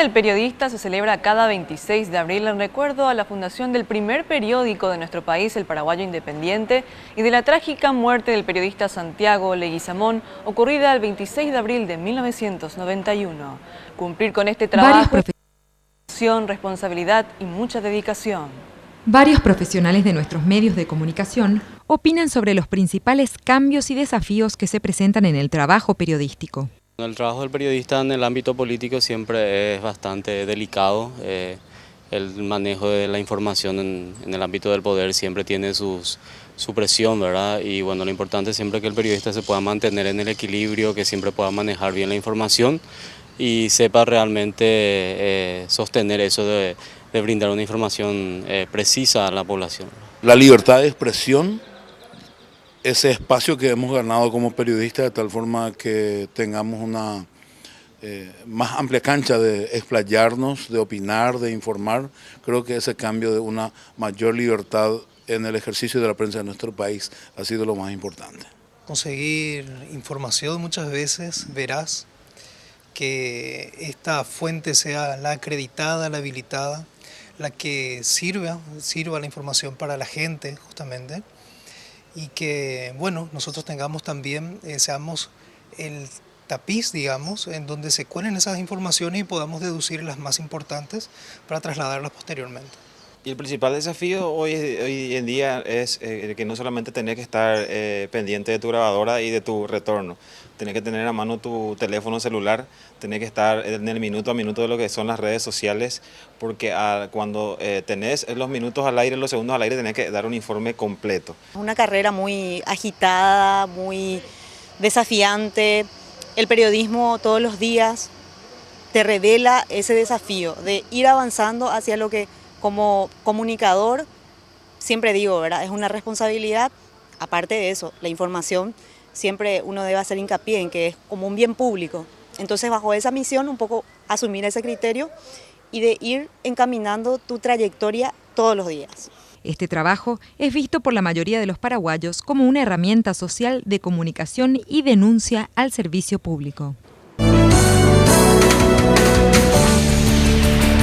del Periodista se celebra cada 26 de abril en recuerdo a la fundación del primer periódico de nuestro país, El Paraguayo Independiente, y de la trágica muerte del periodista Santiago Leguizamón, ocurrida el 26 de abril de 1991. Cumplir con este trabajo es responsabilidad y mucha dedicación. Varios profesionales de nuestros medios de comunicación opinan sobre los principales cambios y desafíos que se presentan en el trabajo periodístico. El trabajo del periodista en el ámbito político siempre es bastante delicado. El manejo de la información en el ámbito del poder siempre tiene su presión, ¿verdad? Y bueno, lo importante es siempre que el periodista se pueda mantener en el equilibrio, que siempre pueda manejar bien la información y sepa realmente sostener eso de brindar una información precisa a la población. La libertad de expresión, ese espacio que hemos ganado como periodistas de tal forma que tengamos una más amplia cancha de explayarnos, de opinar, de informar, creo que ese cambio de una mayor libertad en el ejercicio de la prensa de nuestro país ha sido lo más importante. Conseguir información muchas veces veraz, que esta fuente sea la acreditada, la habilitada, la que sirva la información para la gente justamente, y que, bueno, nosotros tengamos también, seamos el tapiz, digamos, en donde se cuelen esas informaciones y podamos deducir las más importantes para trasladarlas posteriormente. Y el principal desafío hoy en día es que no solamente tenés que estar pendiente de tu grabadora y de tu retorno, tenés que tener a mano tu teléfono celular, tenés que estar en el minuto a minuto de lo que son las redes sociales, porque cuando tenés los minutos al aire, los segundos al aire, tenés que dar un informe completo. Una carrera muy agitada, muy desafiante. El periodismo todos los días te revela ese desafío de ir avanzando hacia lo que como comunicador, siempre digo, ¿verdad? Es una responsabilidad. Aparte de eso, la información siempre uno debe hacer hincapié en que es como un bien público. Entonces, bajo esa misión, un poco asumir ese criterio y de ir encaminando tu trayectoria todos los días. Este trabajo es visto por la mayoría de los paraguayos como una herramienta social de comunicación y denuncia al servicio público.